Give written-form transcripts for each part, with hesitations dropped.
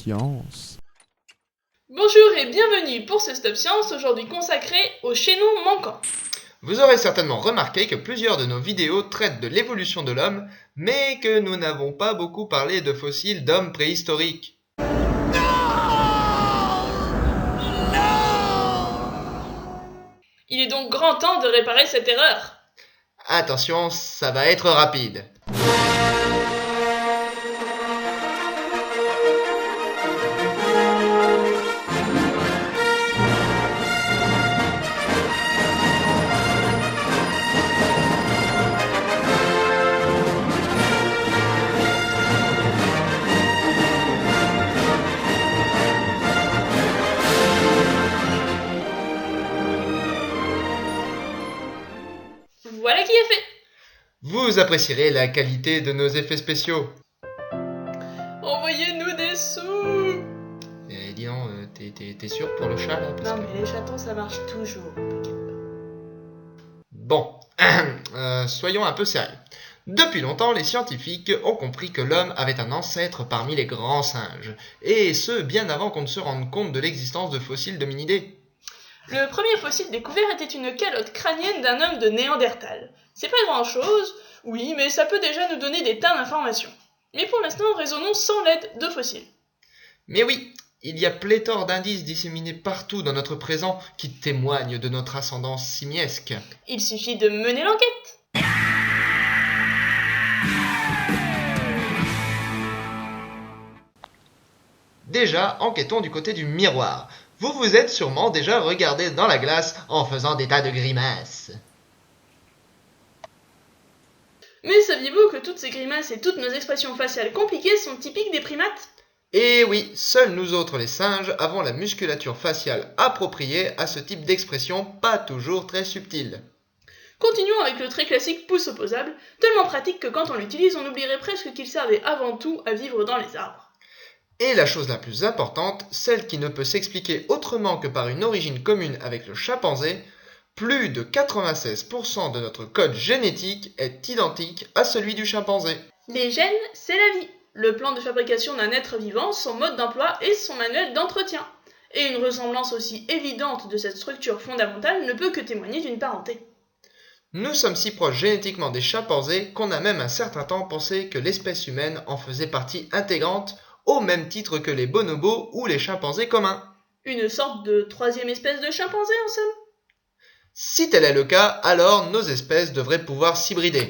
Science. Bonjour et bienvenue pour ce Stop Science, aujourd'hui consacré aux chaînons manquants. Vous aurez certainement remarqué que plusieurs de nos vidéos traitent de l'évolution de l'homme, mais que nous n'avons pas beaucoup parlé de fossiles d'hommes préhistoriques. Il est donc grand temps de réparer cette erreur. Attention, ça va être rapide. Voilà qui est fait. Vous apprécierez la qualité de nos effets spéciaux. Envoyez-nous des sous. Dis donc, t'es sûr pour le chat là Non mais les chatons ça marche toujours. Bon, soyons un peu sérieux. Depuis longtemps, les scientifiques ont compris que l'homme avait un ancêtre parmi les grands singes, et ce bien avant qu'on ne se rende compte de l'existence de fossiles d'hominidés. Le premier fossile découvert était une calotte crânienne d'un homme de Néandertal. C'est pas grand chose, oui, mais ça peut déjà nous donner des tas d'informations. Mais pour l'instant, raisonnons sans l'aide de fossiles. Mais oui, il y a pléthore d'indices disséminés partout dans notre présent qui témoignent de notre ascendance simiesque. Il suffit de mener l'enquête. Déjà, enquêtons du côté du miroir. Vous vous êtes sûrement déjà regardé dans la glace en faisant des tas de grimaces. Mais saviez-vous que toutes ces grimaces et toutes nos expressions faciales compliquées sont typiques des primates ? Et oui, seuls nous autres les singes avons la musculature faciale appropriée à ce type d'expression pas toujours très subtile. Continuons avec le très classique pouce opposable, tellement pratique que quand on l'utilise, on oublierait presque qu'il servait avant tout à vivre dans les arbres. Et la chose la plus importante, celle qui ne peut s'expliquer autrement que par une origine commune avec le chimpanzé, plus de 96% de notre code génétique est identique à celui du chimpanzé. Les gènes, c'est la vie. Le plan de fabrication d'un être vivant, son mode d'emploi et son manuel d'entretien. Et une ressemblance aussi évidente de cette structure fondamentale ne peut que témoigner d'une parenté. Nous sommes si proches génétiquement des chimpanzés qu'on a même un certain temps pensé que l'espèce humaine en faisait partie intégrante au même titre que les bonobos ou les chimpanzés communs. Une sorte de troisième espèce de chimpanzé en somme. Si tel est le cas, alors nos espèces devraient pouvoir s'hybrider.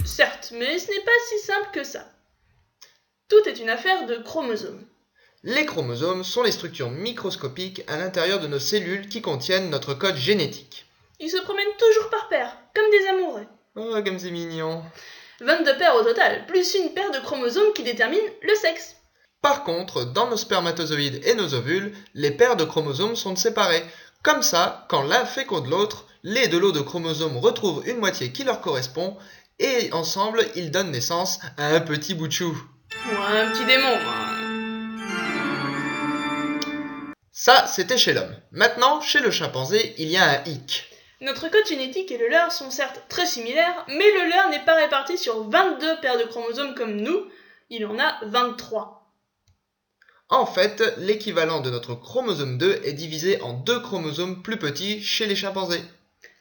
Certes, mais ce n'est pas si simple que ça. Tout est une affaire de chromosomes. Les chromosomes sont les structures microscopiques à l'intérieur de nos cellules qui contiennent notre code génétique. Ils se promènent toujours par paires, comme des amoureux. Oh, comme c'est mignon. 22 paires au total, plus une paire de chromosomes qui détermine le sexe. Par contre, dans nos spermatozoïdes et nos ovules, les paires de chromosomes sont séparées. Comme ça, quand l'un féconde l'autre, les deux lots de chromosomes retrouvent une moitié qui leur correspond, et ensemble, ils donnent naissance à un petit bout de chou. Ou un petit démon. Ça, c'était chez l'homme. Maintenant, chez le chimpanzé, il y a un hic. Notre code génétique et le leur sont certes très similaires, mais le leur n'est pas réparti sur 22 paires de chromosomes comme nous, il en a 23. En fait, l'équivalent de notre chromosome 2 est divisé en deux chromosomes plus petits chez les chimpanzés.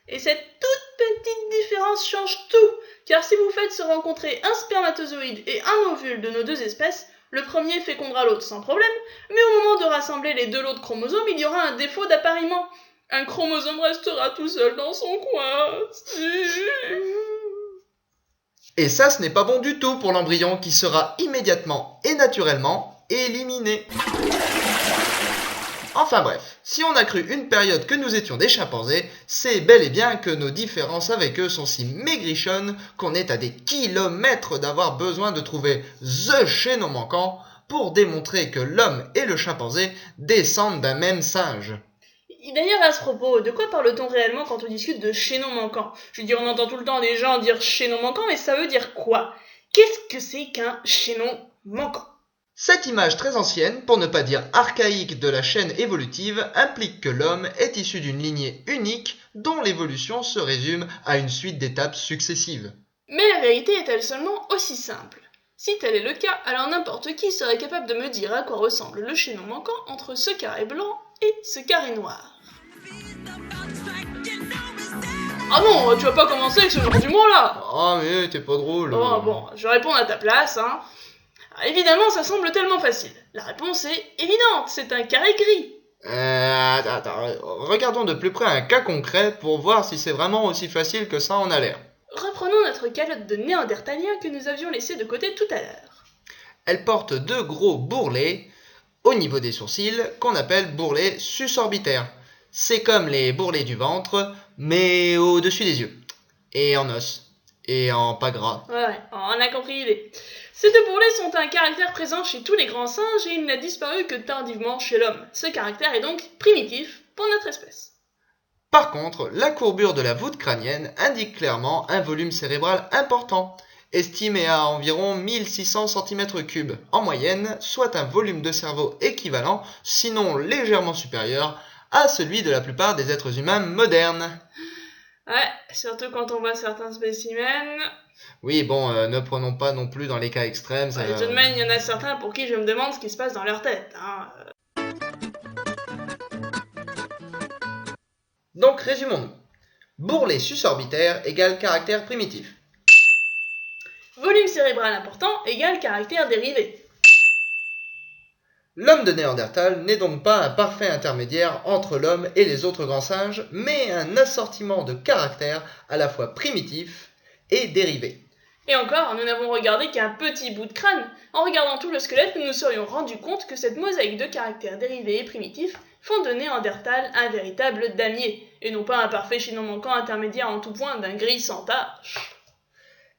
Et cette toute petite différence change tout, car si vous faites se rencontrer un spermatozoïde et un ovule de nos deux espèces, le premier fécondera l'autre sans problème, mais au moment de rassembler les deux lots de chromosomes, il y aura un défaut d'appariement. Un chromosome restera tout seul dans son coin. Et ça, ce n'est pas bon du tout pour l'embryon qui sera immédiatement et naturellement éliminé. Enfin bref, si on a cru une période que nous étions des chimpanzés, c'est bel et bien que nos différences avec eux sont si maigrichonnes qu'on est à des kilomètres d'avoir besoin de trouver THE chaînon manquant pour démontrer que l'homme et le chimpanzé descendent d'un même singe. D'ailleurs, à ce propos, de quoi parle-t-on réellement quand on discute de chaînon manquant ? Je veux dire, on entend tout le temps des gens dire chaînon manquant, mais ça veut dire quoi ? Qu'est-ce que c'est qu'un chaînon manquant ? Cette image très ancienne, pour ne pas dire archaïque de la chaîne évolutive, implique que l'homme est issu d'une lignée unique dont l'évolution se résume à une suite d'étapes successives. Mais la vérité est-elle seulement aussi simple ? Si tel est le cas, alors n'importe qui serait capable de me dire à quoi ressemble le chaînon manquant entre ce carré blanc et ce carré noir. Ah non, tu vas pas commencer avec ce genre d'humour là. Ah mais t'es pas drôle. Oh bon, je vais répondre à ta place, hein. Alors, évidemment, ça semble tellement facile. La réponse est évidente, c'est un carré gris. Attends, regardons de plus près un cas concret pour voir si c'est vraiment aussi facile que ça en a l'air. Reprenons notre calotte de néandertalien que nous avions laissée de côté tout à l'heure. Elle porte deux gros bourrelets au niveau des sourcils qu'on appelle bourrelets susorbitaires. C'est comme les bourrelets du ventre, mais au-dessus des yeux. Et en os. Et en pas gras. Ouais, on a compris l'idée. Ces deux bourrelets sont un caractère présent chez tous les grands singes et il n'a disparu que tardivement chez l'homme. Ce caractère est donc primitif pour notre espèce. Par contre, la courbure de la voûte crânienne indique clairement un volume cérébral important, estimé à environ 1600 cm3 en moyenne, soit un volume de cerveau équivalent, sinon légèrement supérieur, à celui de la plupart des êtres humains modernes. Ouais, surtout quand on voit certains spécimens. Oui, bon, ne prenons pas non plus dans les cas extrêmes. Ouais, tout de même, il y en a certains pour qui je me demande ce qui se passe dans leur tête. Hein. Donc, résumons-nous. Bourrelet susorbitaire égale caractère primitif. Volume cérébral important égale caractère dérivé. L'homme de Néandertal n'est donc pas un parfait intermédiaire entre l'homme et les autres grands singes, mais un assortiment de caractères à la fois primitifs et dérivés. Et encore, nous n'avons regardé qu'un petit bout de crâne. En regardant tout le squelette, nous nous serions rendus compte que cette mosaïque de caractères dérivés et primitifs font de Néandertal un véritable damier, et non pas un parfait chaînon manquant intermédiaire en tout point d'un gris sans tache.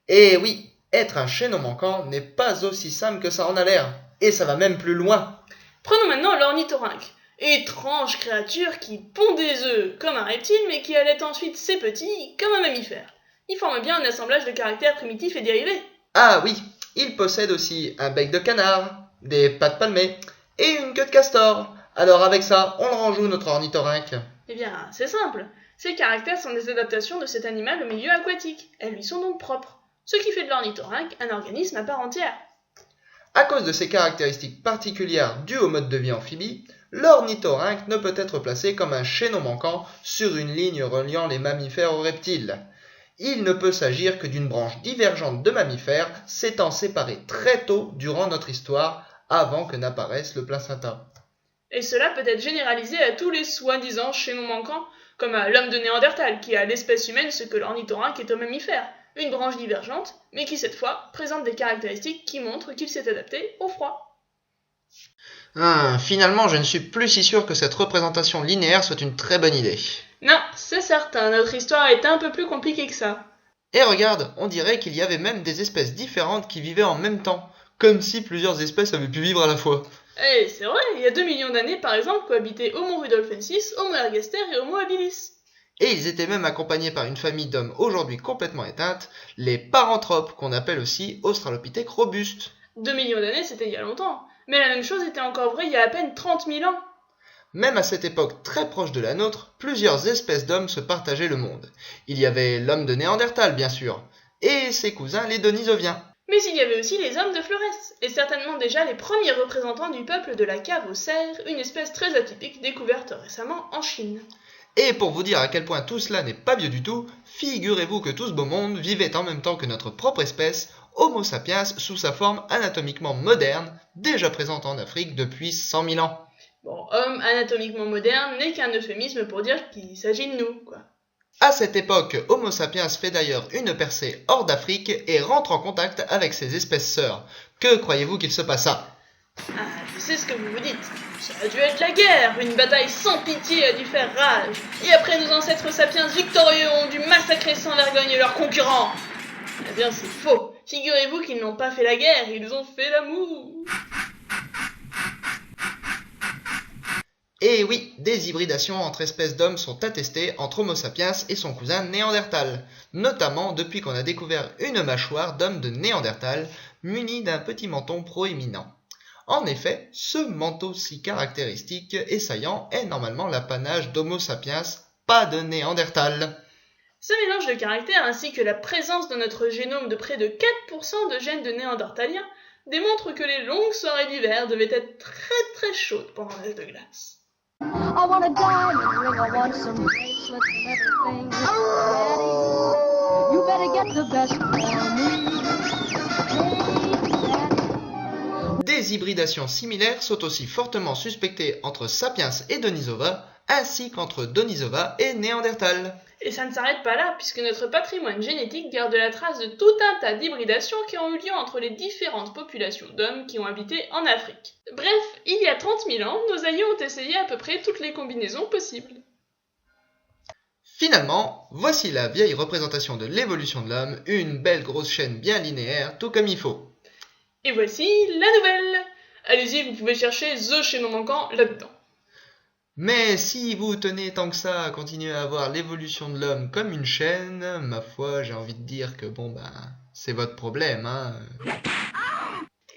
Et oui, être un chaînon manquant n'est pas aussi simple que ça en a l'air, et ça va même plus loin. Prenons maintenant l'ornithorynque. Étrange créature qui pond des œufs comme un reptile, mais qui allait ensuite ses petits comme un mammifère. Il forme bien un assemblage de caractères primitifs et dérivés. Ah oui, il possède aussi un bec de canard, des pattes palmées et une queue de castor. Alors avec ça, on le range où notre ornithorynque ? Eh bien, c'est simple. Ces caractères sont des adaptations de cet animal au milieu aquatique. Elles lui sont donc propres. Ce qui fait de l'ornithorynque un organisme à part entière. À cause de ces caractéristiques particulières dues au mode de vie amphibie, l'ornithorynque ne peut être placé comme un chaînon manquant sur une ligne reliant les mammifères aux reptiles. Il ne peut s'agir que d'une branche divergente de mammifères s'étant séparée très tôt durant notre histoire, avant que n'apparaisse le placenta. Et cela peut être généralisé à tous les soi-disant chaînons manquants, comme à l'homme de Néandertal, qui a à l'espèce humaine ce que l'ornithorynque est aux mammifères, une branche divergente, mais qui cette fois présente des caractéristiques qui montrent qu'il s'est adapté au froid. Finalement, je ne suis plus si sûr que cette représentation linéaire soit une très bonne idée. Non, c'est certain, notre histoire est un peu plus compliquée que ça. Et regarde, on dirait qu'il y avait même des espèces différentes qui vivaient en même temps, comme si plusieurs espèces avaient pu vivre à la fois. Eh, c'est vrai, il y a 2 millions d'années par exemple cohabitaient Homo rudolfensis, Homo ergaster et Homo habilis. Et ils étaient même accompagnés par une famille d'hommes aujourd'hui complètement éteintes, les paranthropes, qu'on appelle aussi australopithèques robustes. 2 millions d'années, c'était il y a longtemps. Mais la même chose était encore vraie il y a à peine 30 000 ans. Même à cette époque très proche de la nôtre, plusieurs espèces d'hommes se partageaient le monde. Il y avait l'homme de Néandertal, bien sûr, et ses cousins les Denisoviens. Mais il y avait aussi les hommes de Flores, et certainement déjà les premiers représentants du peuple de la cave aux cerfs, une espèce très atypique découverte récemment en Chine. Et pour vous dire à quel point tout cela n'est pas vieux du tout, figurez-vous que tout ce beau monde vivait en même temps que notre propre espèce, Homo sapiens, sous sa forme anatomiquement moderne, déjà présente en Afrique depuis 100 000 ans. Bon, homme anatomiquement moderne n'est qu'un euphémisme pour dire qu'il s'agit de nous, quoi. À cette époque, Homo sapiens fait d'ailleurs une percée hors d'Afrique et rentre en contact avec ses espèces sœurs. Que croyez-vous qu'il se passa ? Ah, je sais ce que vous vous dites. Ça a dû être la guerre, une bataille sans pitié a dû faire rage. Et après nos ancêtres sapiens victorieux ont dû massacrer sans vergogne leurs concurrents. Eh bien, c'est faux. Figurez-vous qu'ils n'ont pas fait la guerre, ils ont fait l'amour. Et oui, des hybridations entre espèces d'hommes sont attestées entre Homo sapiens et son cousin Néandertal, notamment depuis qu'on a découvert une mâchoire d'homme de Néandertal munie d'un petit menton proéminent. En effet, ce manteau si caractéristique et saillant est normalement l'apanage d'Homo sapiens, pas de Néandertal. Ce mélange de caractères ainsi que la présence dans notre génome de près de 4% de gènes de néandertaliens démontrent que les longues soirées d'hiver devaient être très chaudes pendant l'âge de glace. I want a diamond ring, I want some bracelets and everything. Daddy, you better get the best for me. Daddy. Des hybridations similaires sont aussi fortement suspectées entre Sapiens et Denisova, ainsi qu'entre Denisova et Néandertal. Et ça ne s'arrête pas là, puisque notre patrimoine génétique garde la trace de tout un tas d'hybridations qui ont eu lieu entre les différentes populations d'hommes qui ont habité en Afrique. Bref, il y a 30 000 ans, nos aïeux ont essayé à peu près toutes les combinaisons possibles. Finalement, voici la vieille représentation de l'évolution de l'homme, une belle grosse chaîne bien linéaire, tout comme il faut. Et voici la nouvelle. Allez-y, vous pouvez chercher The Chaînon Manquant là-dedans. Mais si vous tenez tant que ça à continuer à voir l'évolution de l'homme comme une chaîne, ma foi, j'ai envie de dire que c'est votre problème, hein.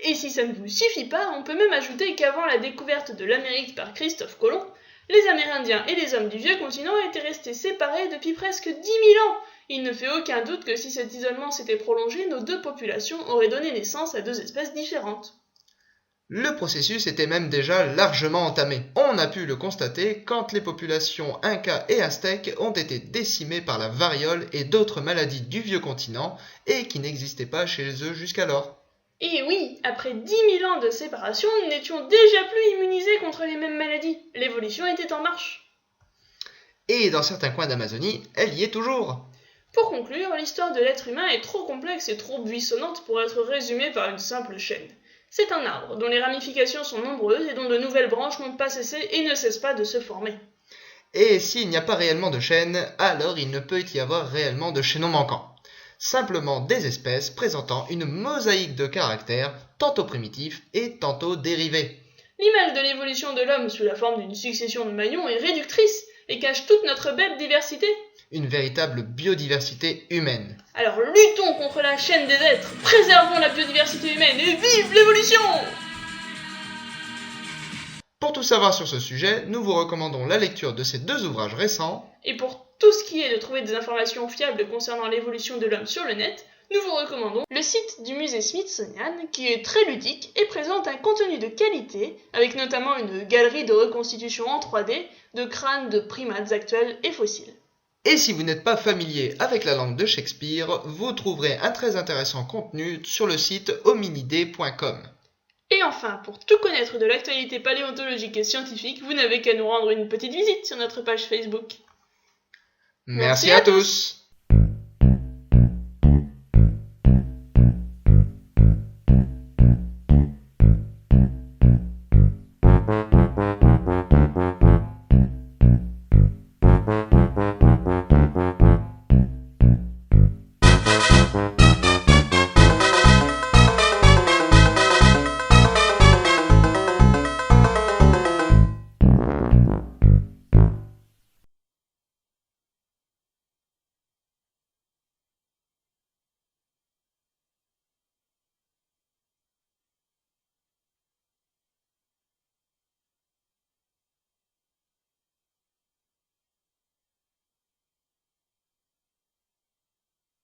Et si ça ne vous suffit pas, on peut même ajouter qu'avant la découverte de l'Amérique par Christophe Colomb, les Amérindiens et les hommes du vieux continent étaient restés séparés depuis presque 10 000 ans. Il ne fait aucun doute que si cet isolement s'était prolongé, nos deux populations auraient donné naissance à deux espèces différentes. Le processus était même déjà largement entamé. On a pu le constater quand les populations Inca et Aztèques ont été décimées par la variole et d'autres maladies du vieux continent et qui n'existaient pas chez eux jusqu'alors. Et oui, après 10 000 ans de séparation, nous n'étions déjà plus immunisés contre les mêmes maladies. L'évolution était en marche. Et dans certains coins d'Amazonie, elle y est toujours. Pour conclure, l'histoire de l'être humain est trop complexe et trop buissonnante pour être résumée par une simple chaîne. C'est un arbre dont les ramifications sont nombreuses et dont de nouvelles branches n'ont pas cessé et ne cessent pas de se former. Et s'il n'y a pas réellement de chaîne, alors il ne peut y avoir réellement de chaînon manquant. Simplement des espèces présentant une mosaïque de caractères, tantôt primitifs et tantôt dérivés. L'image de l'évolution de l'homme sous la forme d'une succession de maillons est réductrice et cache toute notre belle diversité. Une véritable biodiversité humaine. Alors luttons contre la chaîne des êtres, préservons la biodiversité humaine et vive l'évolution! Pour tout savoir sur ce sujet, nous vous recommandons la lecture de ces deux ouvrages récents. Et pour tout ce qui est de trouver des informations fiables concernant l'évolution de l'homme sur le net, nous vous recommandons le site du musée Smithsonian qui est très ludique et présente un contenu de qualité avec notamment une galerie de reconstitution en 3D de crânes de primates actuels et fossiles. Et si vous n'êtes pas familier avec la langue de Shakespeare, vous trouverez un très intéressant contenu sur le site hominidé.com. Et enfin, pour tout connaître de l'actualité paléontologique et scientifique, vous n'avez qu'à nous rendre une petite visite sur notre page Facebook. Merci à tous.